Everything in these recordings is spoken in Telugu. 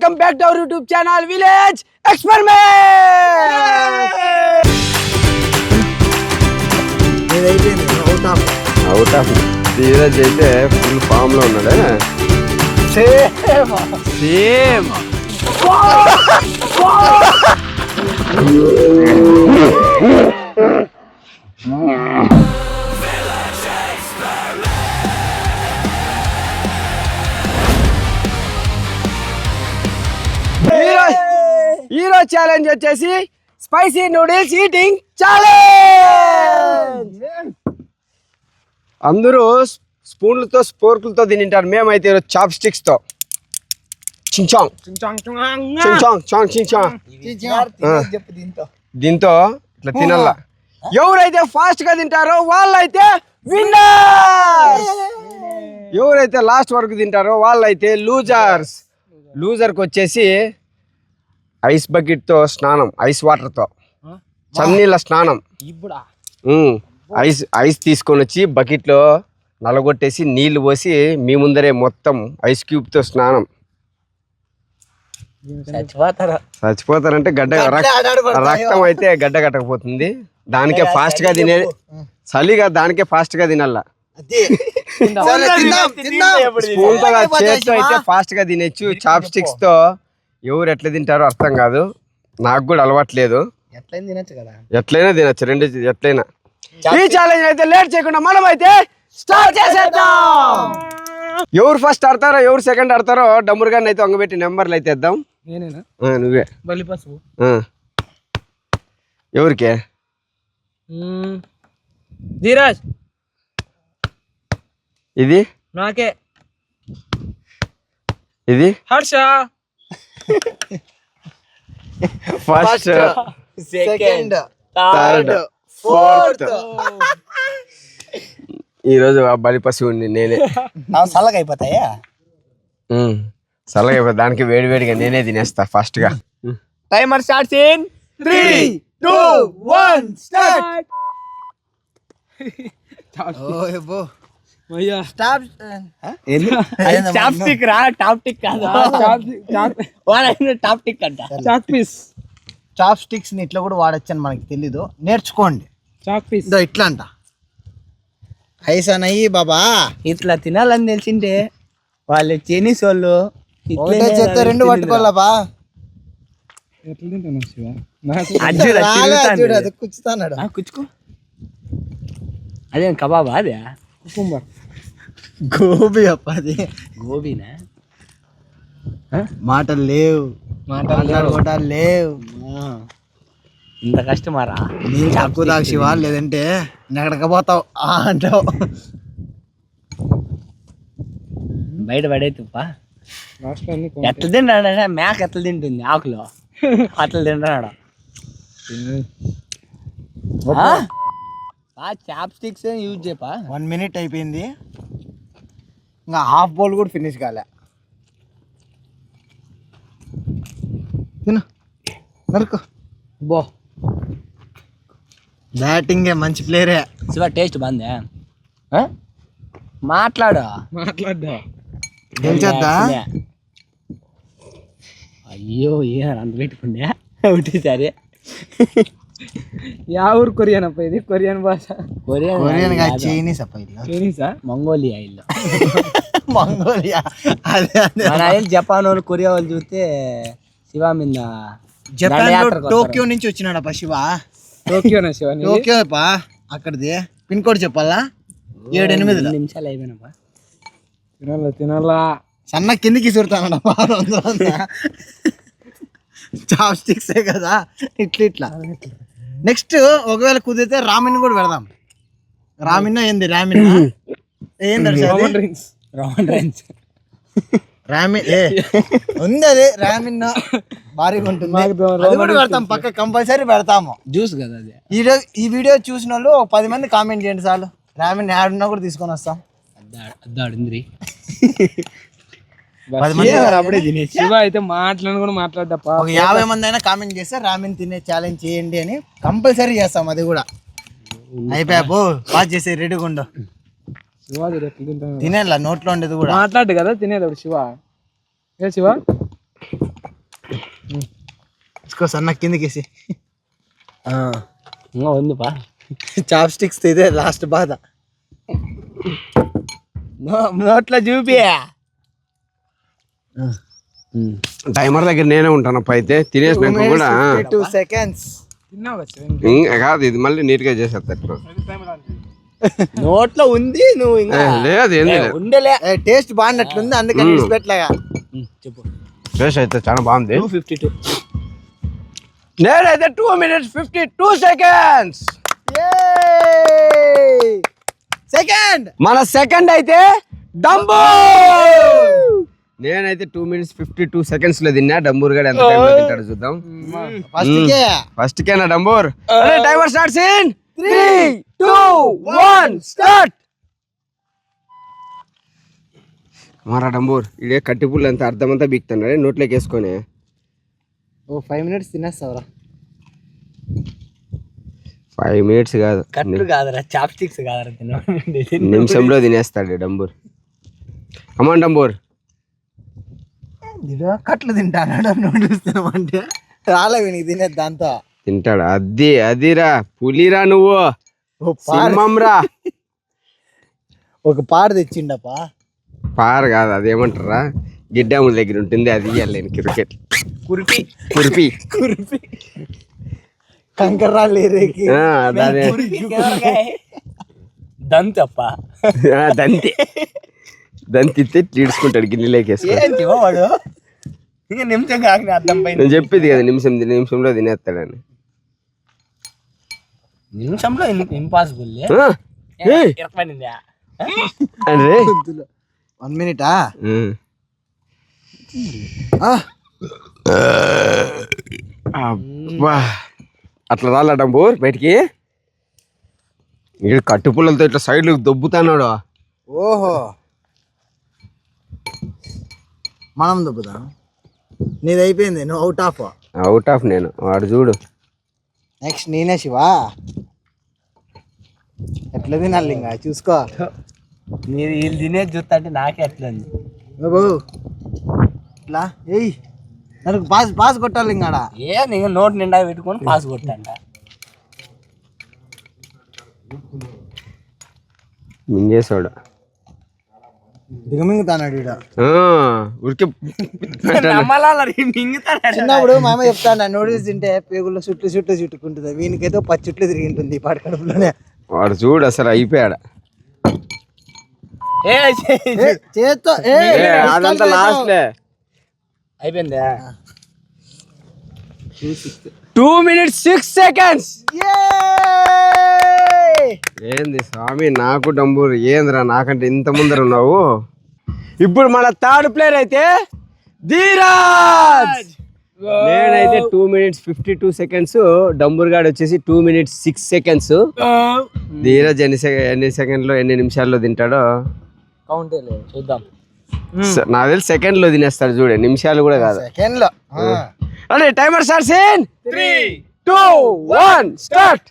Welcome back to our YouTube channel village experiment. Out of Dheeraj అయితే ఫుల్ ఫామ్ లో ఉన్నాడే. సేమ్ ఈరోజు ఛాలెంజ్ వచ్చేసి స్పైసీ నూడిల్స్ ఈటింగ్ ఛాలెంజ్. అందరూ స్పూన్లతో స్పోర్కులతో తింటారు, మేమైతే ఈరోజు చాప్ స్టిక్స్ తో దీంతో ఇట్లా తినాల. ఎవరైతే ఫాస్ట్ గా తింటారో వాళ్ళైతే విన్నర్, ఎవరైతే లాస్ట్ వరకు తింటారో వాళ్ళైతే లూజర్స్. లూజర్కి వచ్చేసి ఐస్ బకెట్ తో స్నానం, ఐస్ వాటర్ తో చన్నీళ్ళ స్నానం. ఐస్ తీసుకొని వచ్చి బకెట్ లో నలగొట్టేసి నీళ్లు పోసి మీ ముందరే మొత్తం ఐస్ క్యూబ్ తో స్నానం. చచ్చిపోతారంటే రక్తం అయితే గడ్డ కట్టకపోతుంది. దానికే ఫాస్ట్ గా తినేది చలిగా, దానికే ఫాస్ట్ గా తినాల. స్పూన్ తో చేతితో అయితే ఫాస్ట్ గా తినేచ్చు. చాప్ స్టిక్స్ తో ఎవరు ఎట్లా తింటారో అర్థం కాదు, నాకు కూడా అలవాట్లేదు. ఎట్లయినా తినచ్చు, రెండు ఎట్లయినా. ఈ ఛాలెంజ్ అయితే లేట్ చేయకుండా మనం అయితే స్టార్ట్ చేసేద్దాం. ఎవరు ఫస్ట్ ఆడతారో ఎవరు సెకండ్ ఆడతారో డమ్మురుగాన్ని అయితే వంగబెట్టి నెంబర్లు అయితే ఇద్దాం. నువ్వే ఎవరికే? ధీరజ్. ఇది నాకే. ఇది Harsha. First, second, third, fourth. ఈరోజు బలిపసి ఉంది నేనే. చల్లగా అయిపోతాయా? చల్లగా అయిపోతా, దానికి వేడివేడిగా నేనే తినేస్తా ఫాస్ట్ గా. Timer starts in 3, 2, 1 start. Chopsticks ని ఇట్లా కూడా వాడచ్చు అని మనకి తెలీదు, నేర్చుకోండి. ఇట్లా అంట ఐస్ అనయ్యి బాబా, ఇట్లా తినాలని తెలిసింటే వాళ్ళు చైనీస్ వాళ్ళు చెప్తే రెండు పట్టుకోవాలా. కూర్చుతాడు కూర్చుకో. అదే కబాబా? అదే గోబీ అప్ప, అది గోబీనా? మాటలు లేవు, మాటలు లేవు. ఇంత కష్టమారా? నేను తక్కువ దాక్షివా, లేదంటే ఎక్కడికి పోతావు అంటావు. బయట పడేతుప్పా. ఎట్లా తింటాడా మేక? ఎట్లా తింటుంది ఆకులో? అట్లా తింటాడా? చాప్ స్టిక్స్ యూజ్ చేయపా. 1 minute అయిపోయింది, ఇంకా హాఫ్ బౌల్ కూడా ఫినిష్ కాలే. తిను నరుకో. బో బ్యాటింగ్ మంచి ప్లేయరే. శివ టేస్ట్ బాగుందా? మాట్లాడా గెలిచొద్దా? అయ్యో ఏ అంత పెట్టుకుండే ఒకటి సరే. యా ఊరు? కొరియన్ అప్ప. ఇది కొరియన్ భాష. కొరియన్ చైనీస్ అప్ప. చైనీసా? మంగోలియా. ఇల్లు మంగోలియా. అదే జపాన్ వాళ్ళు, కొరియా వాళ్ళు చూస్తే శివ మీద జపాన్ టోక్యో నుంచి వచ్చినాడప్ప శివ. టోక్యోనా శివ? టోక్యో అప్ప. అక్కడిది పిన్ కోడ్ చెప్పాలా? 7-8 నిమిషాలు అయిపోయినప్ప. తినాలా సన్న కిందికి సురుతానప్ప. చాప్ స్టిక్స్ కదా, ఇట్లా. నెక్స్ట్ ఒకవేళ కుదిరితే రామిన్ కూడా పెడదాం. రామిన్ ఏంది? రామిన్ ఏంది? రామిన్ ఉంది, అది రామిన్ భారీగా ఉంటుంది. అది కూడా పెడతాం పక్క, కంపల్సరీ పెడతాము. జ్యూస్ కదా అది. ఈ వీడియో చూసిన వాళ్ళు 10 మంది కామెంట్ చేయండి చాలు. రామిన్ యాడున్నా కూడా తీసుకొని వస్తాం. అద్దాడింది అప్పుడే తినేసి. శివ అయితే మాట్లాడి కూడా మాట్లాడప్ప. 50 మంది అయినా కామెంట్ చేస్తే రామిన్ తినే ఛాలెంజ్ చేయండి అని కంపల్సరీ చేస్తాం. అది కూడా అయిపోయా పో, పాస్ చేసే రెడీగా ఉండు. తినేలా నోట్లో ఉండేది కూడా మాట్లాడు కదా తినేది శివ. ఏ శివ ఇచ్చుకో సన్న కిందకేసి ఉంది పా చాప్ స్టిక్స్ ఇదే లాస్ట్ బాధ. నోట్లో చూపి. టైమర్ దగ్గర నేనే ఉంటాను అప్ప. అయితే తినేసినాక కూడా 2 seconds. కాదు, ఇది మళ్ళీ నీట్ గా చేసేస్తా. నోట్లో ఉంది నువ్వు ఇంకా లేదు ఏం లేదు, ఉండలే. టేస్ట్ బాగున్నట్లుంది అందుకని విడిచిపెట్టలేగా. చెప్పు. టేస్ట్ అయితే చాలా బాగుంది. 252 నేనైతే 2 minutes 52 seconds. సెకండ్ మన సెకండ్ అయితే డంబూ. నేనైతే 2 minutes 52 seconds లో తిన్నా. డంబూర్ గడ ఎంత టైం లో తింటాడు చూద్దాం. ఫస్ట్ కేనా డంబూర్. Timer starts in 3 2 1 start. మారా డంబూర్ ఇదే కట్టి పుల్లు అంత అర్థమంతా బీక్తున్నాడు నోట్లోకి వేసుకొని. 5 minutes తినేస్తావరా? 5 minutes కాదు, కట్లు కాదురా, చాప్ స్టిక్స్ కాదురా. నిమిషంలో తినేస్తాడు డంబూర్. కమాన్ డంబూర్. కట్లు తింటాడు నూడిల్స్ తినమంటే రాలేవి నీకు తినేది దాంతో. తింటాడు. అదిరా పులిరా నువ్వు, సింహం రా. ఒక పాడు తెచ్చిండప్పా. పార కాదు, అదేమంటారా గిడ్డాముల దగ్గర ఉంటుంది, అది ఇవ్వాలి క్రికెట్. కురిపి కురిపి కురిపి కంకర్రాళ్ళు ఏరేకి దంతప్ప దంతి దంతి ఈడ్చుకుంటాడు గిన్నెలోకి వేసుకొని. ఏంటి వాడు ఇంకా నిమిషం కాక అర్థం పైన నేను చెప్పేది కదా నిమిషంలో తినేస్తాడని. నిమిషంలో ఇంపాసిబుల్. అరే 1 minute. అబ్బా అట్లా రాలా డంబూర్ బయటికి. ఇక్కడ కట్టు పుల్లలతో ఇట్లా సైడ్లు దొబ్బుతాన్నాడు. ఓహో మనం దొబ్బుతాం. నీది అయిపోయింది, నువ్వు అవుట్ ఆఫ్. నేను వాడు చూడు. నెక్స్ట్ నేనే శివా. ఎట్లా తినాలి ఇంకా చూసుకో. మీరు వీళ్ళు తినేది చూస్తా అంటే నాకే ఎట్లా ఉంది బాబు. ఇట్లా ఏయ్ నాకు పాస్ కొట్టాలి ఇంకా. నేను నోట్ నిండా పెట్టుకొని పాస్ కొట్టంట. మింగేసాడు, దిగమింగుతాడు ఈడ. ఉరికి చిన్నప్పుడు మా అమ్మ చెప్తాను నూడిల్స్ తింటే పేగుల్లో చుట్టూ చుట్టుకుంటుంది. వీనికైతే 10 చుట్లు తిరిగి ఉంటుంది ఈ పాట కడుపులోనే. వాడు చూడు అసలు అయిపోయాడు. చేత్తో అదంతా లాస్ట్లే అయిపోయింది. 2 minutes 6 seconds. ఏంది స్వామి నాకు డంబూర్ ఏంద్రా నాకంటే ఇంత ముందర ఉన్నావు. ఇప్పుడు మన థర్డ్ ప్లేయర్ అయితే ధీరాజ్. నేనైతే 2 minutes 52 seconds. డంబూర్ గాడు వచ్చేసి 2 minutes 6 seconds. ధీరాజ్ ఎన్ని సెకండ్లో ఎన్ని నిమిషాల్లో తింటాడో కౌంట్ చూద్దాం. నాకు తెలిసి సెకండ్ లో తినేస్తాడు చూడే, నిమిషాలు కూడా కాదు. సెకండ్ లో. అరే టైమర్ స్టార్ట్స్ ఇన్ 3 2 1 స్టార్ట్.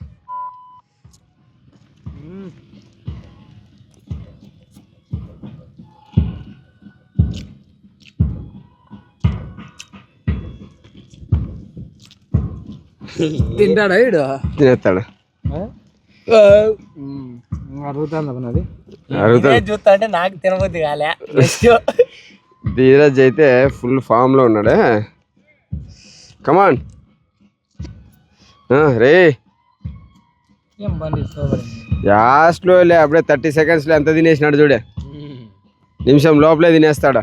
తింటాడా వీడు? తినేస్తాడు. అడుగుతాను చూస్తా అంటే నాకు తినబుద్ధి కాలే. ధీరజ్ అయితే ఫుల్ ఫామ్ లో ఉన్నాడే. కమాన్ రే. లాస్ట్ లో అప్పుడే 30 seconds లో ఎంత తినేసినాడు చూడే. నిమిషం లోపలే తినేస్తాడు.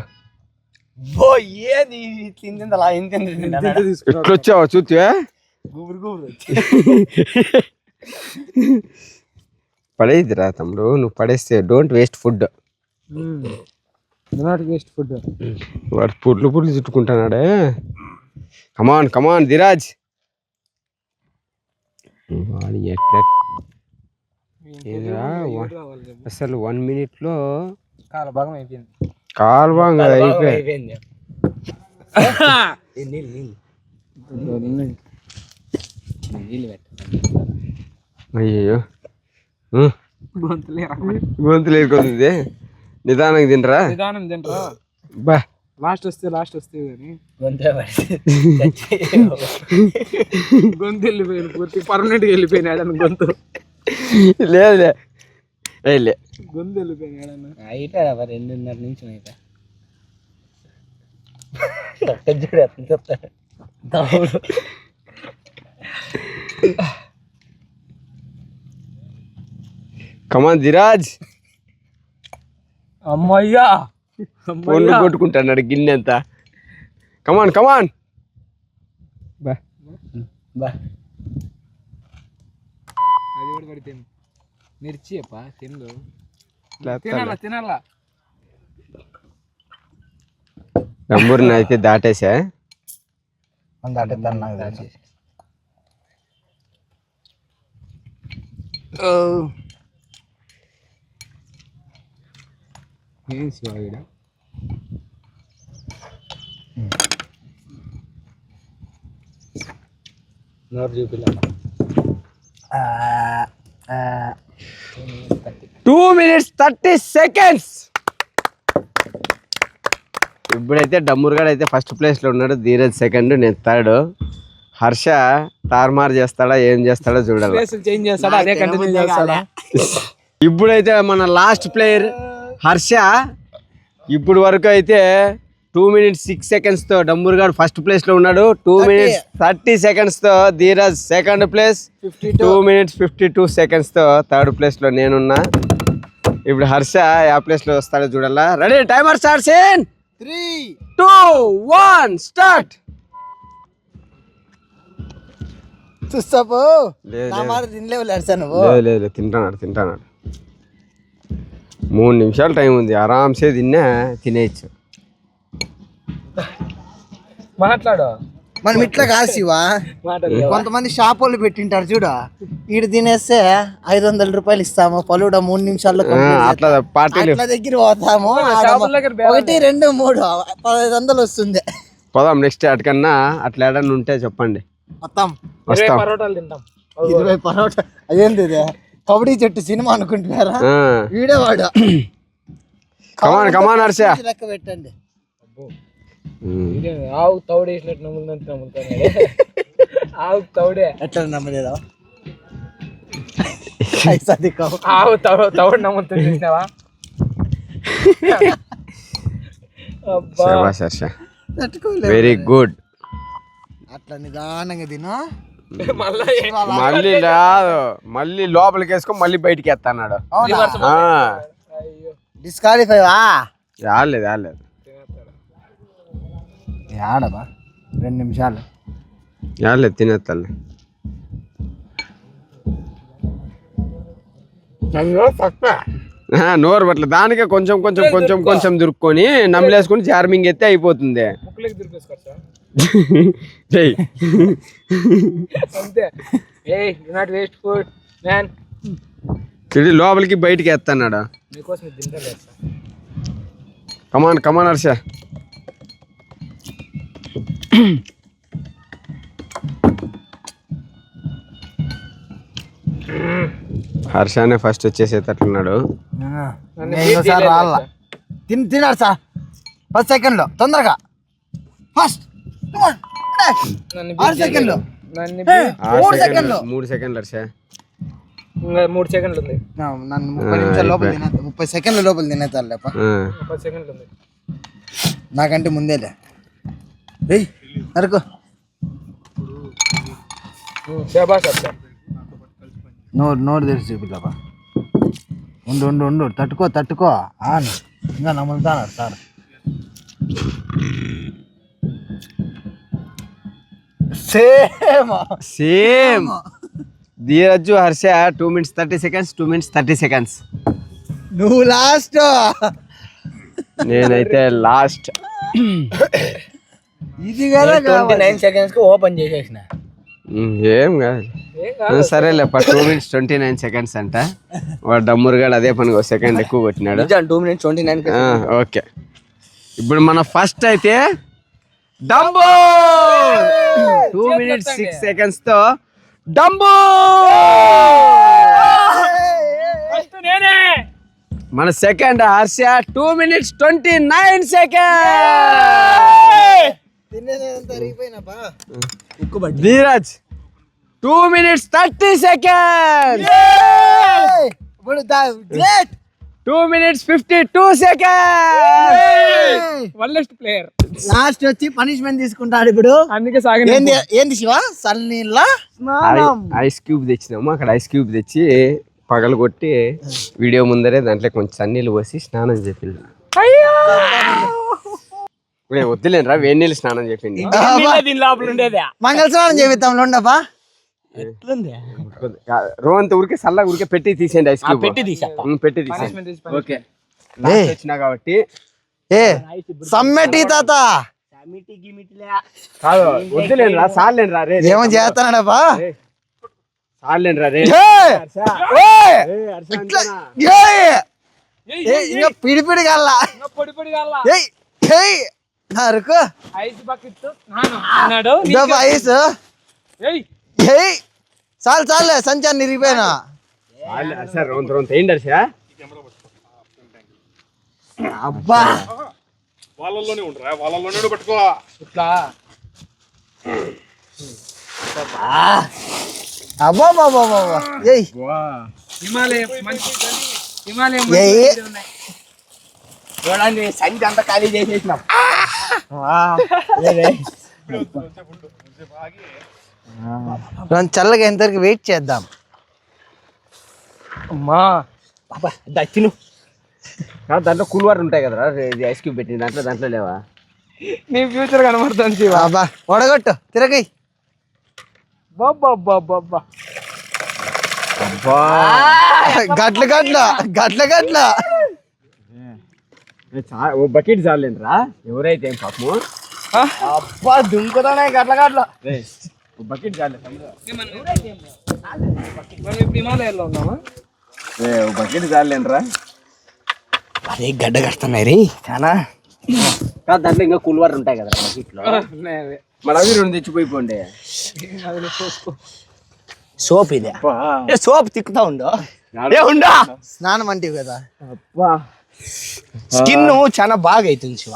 ఎట్లొచ్చావా చూస్తే పడేదిరా తమ్ముడు, నువ్వు పడేస్తే డోంట్ వేస్ట్ ఫుడ్. వాడు పుట్లు చుట్టుకుంటున్నాడే. కమాన్ ధీరాజ్. వాడు ఎట్లా అసలు 1 minute లో కాలభాగం అయిపోయింది. కాల్వాంగా అయిపోయింది. అయ్యో గొంతులు ఏరుకుంది. నిదానంగా తినరా. నిదానం తింటారా? బా లాస్ట్ వస్తే కానీ గొంతు గొంతు వెళ్ళిపోయింది పూర్తి పర్మనెంట్గా వెళ్ళిపోయినాడు అని గొంతు లేదు లే గొంతు వెళ్ళిపోయినాడు అయిపోయా 2:30 నుంచి అయితే చూడు ఎంత చెప్తాడు తమ్ముడు. కమాన్ ధీరాజ్ అమ్మయ్యా ఫోన్లు కొట్టుకుంటాడు గిన్నె అంతా. కమాన్ బా అది కూడా పడిపోయింది మిర్చి అప్ప తిండు తినాలా నంబూరిని అయితే దాటేసా. దాటేస్తాను నాకు తెలిసి. ఏం శివాయుడా నోరు చూపిలా 2 minutes 30 seconds. ఇప్పుడైతే డమ్మూరుగాడు అయితే ఫస్ట్ ప్లేస్లో ఉన్నాడు, ధీరజ్ సెకండ్, నేను థర్డ్. హర్ష తారుమారు చేస్తాడా ఏం చేస్తాడో చూడాలి. చేంజ్ చేస్తాడా అదే కంటిన్యూ చేస్తాడా? ఇప్పుడైతే మన లాస్ట్ ప్లేయర్ హర్ష. ఇప్పుడు వరకు అయితే 2 minutes 6 seconds తో డమ్మూరుగాడు ఫస్ట్ ప్లేస్ లో ఉన్నాడు. 2 minutes 30 seconds తో Dheeraj second place. 2 minutes 52 seconds తో థర్డ్ ప్లేస్ లో నేనున్నా. ఇప్పుడు హర్ష ఆ ప్లేస్ లో వస్తాడో చూడాలా. Ready, timer starts in 3 2 1 start. చూస్తాపు లేదు తినలేవు లేడు నువ్వు. లేదు తింటాడు 3 నిమిషాలు టైం ఉంది, ఆరాంసే తినేయచ్చు. మాట్లాడు మనం ఇట్లా కాదు శివ. కొంతమంది షాప్ వాళ్ళు పెట్టింటారు చూడు, ఈడు తినేస్తే 500 రూపాయలు ఇస్తాము, పలుడ 3 నిమిషాల్లో అట్లా పార్టీలు అట్లా దగ్గర పోతాము. 1 2 3 1500 వస్తుంది. పోదాం నెక్స్ట్ అటుకన్నా. అట్లా ఏడన్నా ఉంటే చెప్పండి, మొత్తం వస్తాం. పరోటాలు తింటాం. 20 పరోటా. అదేంటి ఇది? కబడ్డీ చెట్టు సినిమా అనుకుంటున్నారా? వీడేవాడు. కమాన్ హర్ష. లెక్క పెట్టండి. ఆవు తౌడు వేసినట్టు నమ్ముతాను. ఆవు తౌడే ఎట్లా నమ్మలేదా? ఆవు తౌడు నమ్ముతుంది చూసినావా? Harsha very good. అట్లా నిదానంగా తిను. మళ్ళీ రాదు, మళ్ళీ లోపలికి వేసుకో, మళ్ళీ బయటికి వేస్తాడు. డిస్క్వాలిఫై రాలేదు ఆడబా 2 నిమిషాలు రాలేదు తినేస్తాను. నోరు పట్ల దానికే కొంచెం దురుక్కొని నమ్మలేసుకొని చార్మింగ్ ఎత్తే అయిపోతుంది. లోపలికి బయటికి వేస్తాడు. కమాన్ హర్ష. హర్షనే ఫస్ట్ వచ్చేసేటట్లున్నాడు. తిన్నాడు సార్ 10 సెకండ్లో తొందరగా. ఫస్ట్ 6 సెకండ్లు 3 సెకండ్లు 3 సెకండ్లు హర్ష. 3 సెకండ్లు ఉంది. నన్ను 30 నిమిషాల లోపల 30 సెకండ్ల లోపల తినేతారు. 10 సెకండ్లు ఉంది నాకంటే ముందేలే. నరకు నోరు తెరిచి చూపిద్దాపా. ఉండు తట్టుకో. ఇంకా నమ్ముతాను sir. Same Dheeraj Harsha 2 minutes 30 seconds 2 minutes 30 seconds. నువ్వు లాస్ట్, నేనైతే లాస్ట్. ఇది కదా 29 seconds కి ఓపెన్ చేసేసిన. ఏం కాదు సరేలే. 2 minutes 29 seconds అంట. వాడు డమ్మూరుగాడు అదే పని 1 second ఎక్కువ కొట్టినాడు. 2 minutes 29. ఓకే, ఇప్పుడు మన ఫస్ట్ అయితే డంబో 2 minutes 6 seconds తో డంబో. మన second Harsha 2 minutes 29 seconds. Dheeraj 2 minutes 30 seconds. 2 minutes 52 seconds. వరల్డెస్ట్ ప్లేయర్. లాస్ట్ వచ్చి పనిష్మెంట్ తీసుకుంటాడు ఇప్పుడు. అందుకే సాగిన ఏంది శివ సన్నీళ్ళ ఐస్ క్యూబ్ తెచ్చినాము. అక్కడ ఐస్ క్యూబ్ తెచ్చి పగలు కొట్టి వీడియో ముందరే దాంట్లో కొంచెం సన్నీళ్ళు పోసి స్నానం చేపింది. వద్దులేనరా వేడి నీళ్ళు స్నానం చెప్పింది. దీని లోపల ఉండేదా మంగళ స్నానం చేపిద్దాం ఉండబ్బా. రోంత ఊరికే సల్ల ఊరికే పెట్టి తీసేయండి ఐస్ క్యూబ్ పెట్టి తీసేస్తా. పెట్టి తీసేయండి. ఓకే లాస్ట్ వచ్చినా కాబట్టి ఏ సమ్మెటి తాత కాదు వద్దులేనరా సార్లేనరా రే ఏమో చేస్తానడబ్బా. సార్లేనరా రే ఇంకా పిడి పిడి కల్లా పొడి పొడి కాల అరుకు ఐస్ బకెట్ అన్నాడు. ఐస్ చాలు చాలే సంచాన్ని నిరిగిపోయినా. సార్ రొంత వేయండి హర్ష. అబ్బా వాళ్ళలోనే ఉండరా, వాళ్ళలోనే పట్టుకో. ఇట్లా అబ్బా బాబా బాబా ఏయ్ హిమాలయం మంచి హిమాలయం ఏయ్ చూడండి సంచి అంతా ఖాళీ చేసేసినాం. చల్లగా ఎంతవరకు వెయిట్ చేద్దాం. అమ్మా బాబా దచ్చిను దాంట్లో కూల్ వాటర్ ఉంటాయి కదరా ఐస్ క్యూబ్ పెట్టింది దాంట్లో లేవా? నీ ఫ్యూచర్ కనబడుతుంది శివ. అబ్బా ఒడగొట్టు తిరగై. బాబా గట్ల గట్ల గట్ల గట్ల ఓ బకెట్ చాలేనరా ఎవరైతే ఏం పాపము. అబ్బా దుంకుతానే గట్ల గట్ల. ఓ బకెట్ చాలే మనం హిమాలయాల్లో ఉన్నామా? ఓ బకెట్ చాలేనరా. అరే గడ్డ కడుతున్నాయి రే చాలా. దాంట్లో ఇంకా కూల్ వాటర్ ఉంటాయి కదా బకెట్ లో. మన అవి 2 తెచ్చిపోయిపోండి. సోప్ ఇదే సోప్ తిక్కుతా ఉండు. ఏ ఉండా స్నానం అంటే కదా స్కిన్ చాలా బాగా అవుతుంది శివ.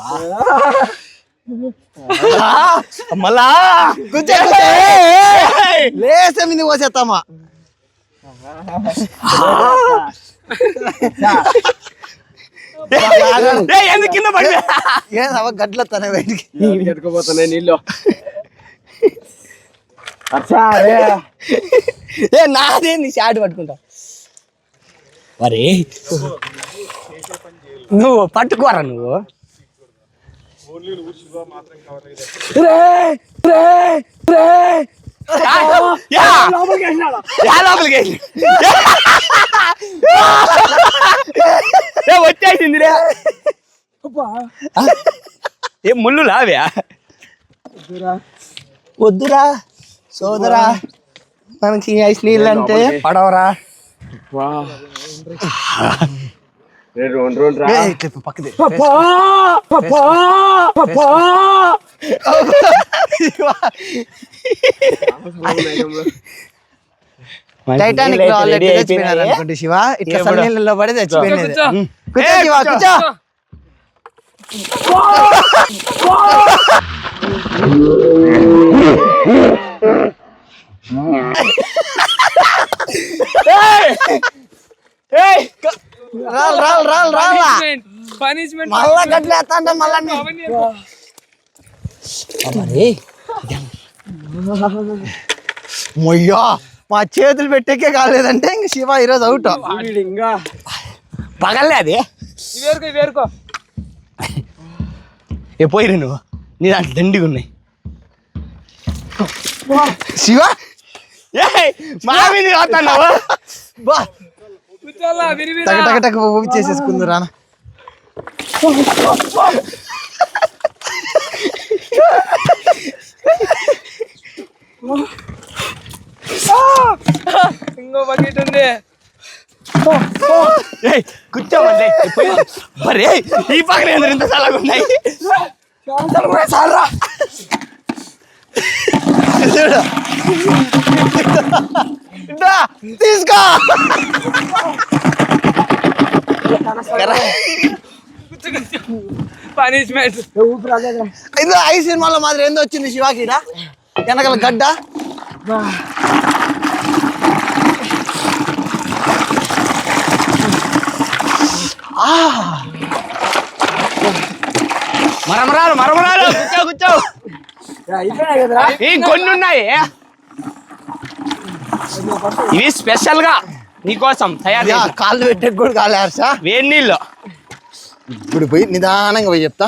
మళ్ళా లేసే మీద పోసేస్తామా. ఎందుకు కింద పడి ఏదవ గడ్ల తన బయటికి ఎత్తుకుపోతున్నాయి నీళ్ళు. ఏ నాదే నీ షాట్ పట్టుకుంటా. మరి నువ్వు పట్టుకోరా నువ్వు. వచ్చేసింది ఏ ముళ్ళు లావ్యా. వద్దురా సోదరా మనకి ఐస్ నీళ్ళు అంటే పడవరా. పక్కదే టైటానిక్ లో ఆల్రెడీ చచ్చిపోయినారు అనుకోండి శివ. ఇట్లా సన్నీళ్ళలో పడి చచ్చిపోయినది. కూర్చో శివ కూర్చో. రాల్ రాల్ రాల్ రాలా పనిష్మెంట్ మళ్ళా గట్లేస్తా మళ్ళా మొయ్యా మా చేతులు పెట్టేకే కాలేదంటే ఇంక శివ ఈరోజు అవుట్. ఇంకా పగలే అది వేరుకో ఏ పోయిరు నువ్వు నీ దాంట్లో దండిగా ఉన్నాయి. శివ మా మీద వస్తున్నావు. బా కూర్చోాలా విరివిరా. టక టక టక ఊపి చేసేసుకుంది రానా. ఇంకో బకెట్ ఉంది. కూర్చోమండి మరి ఈ పక్కన ఎందుకు ఇంత చల్లగా ఉన్నాయి. తీసుకో పనిష్మెంట్ ఇది ఐ సినిమాలో మాదిరి ఏందో వచ్చింది శివాకిరా వెనకాల గడ్డ మరమరాలు కూర్చో కొన్ని ఉన్నాయి ఇవి స్పెషల్ గా నీకోసం తయారు యా, కాళ్ళు పెట్టే కూడా కాలే హర్ష వేడి నీళ్ళు ఇప్పుడు పోయి నిదానంగా పోయి చెప్తా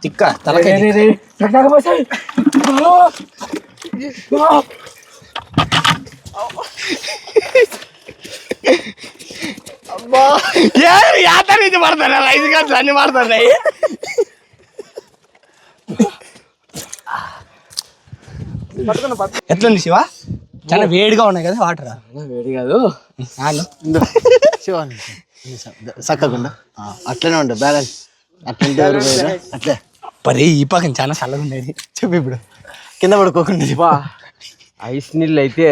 తిక్క తలకాయ యాత నుంచి పడతాను 5 గంటలు అన్ని పడుతున్నాయి ఎట్లుంది శివ చాలా వేడిగా ఉన్నాయి కదా వాటర్ వేడి కాదు శివ చక్కకుండా అట్లనే ఉండు బ్యాలెన్స్ అట్లంటే ఎవరు పోయారా? అట్లే పరే ఈ పక్కన చాలా చల్లగా ఉండేది చెప్పు ఇప్పుడు కింద పడుకోకుండా బా ఐస్ నీళ్ళు అయితే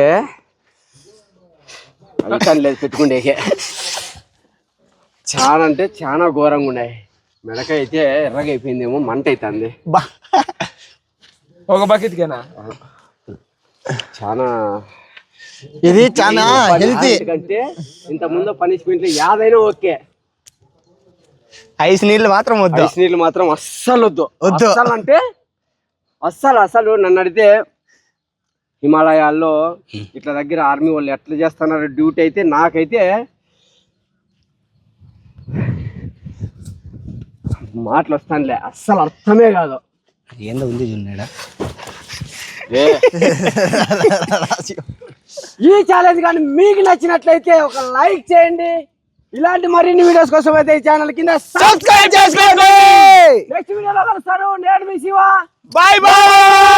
ఐకాన్ లేదు పెట్టుకుండే చాలా అంటే చాలా ఘోరంగా ఉన్నాయి. మెడకాయ అయితే ఎర్రగా అయిపోయిందేమో, మంట అవుతుంది. బా ఒక బకెట్ కేనా చాలా ఇది చాలా హెల్తీ కంటే ఇంత ముందు పనిష్మెంట్ యాదైనా ఓకే, ఐస్ నీళ్ళు మాత్రం వద్దు. ఐస్ నీళ్ళు మాత్రం అస్సలు వద్దు. వద్దు. అస్సలు అంటే అస్సలు నన్ను అడిగితే హిమాలయాల్లో ఇట్లా దగ్గర ఆర్మీ వాళ్ళు ఎట్లా చేస్తున్నారు డ్యూటీ అయితే నాకైతే మాటలు వస్తానులే, అస్సలు అర్థమే కాదు. ఏందో ఉంది చూన్నాడా ఈ ఛాలెంజ్ కానీ మీకు నచ్చినట్లయితే ఒక లైక్ చేయండి. ఇలాంటి మరిన్ని వీడియోస్ కోసం అయితే ఈ ఛానల్ కింద సబ్స్క్రైబ్ చేసుకోండి. నెక్స్ట్ వీడియోలో కలుస్తారు. నేను మీ శివ. Bye bye.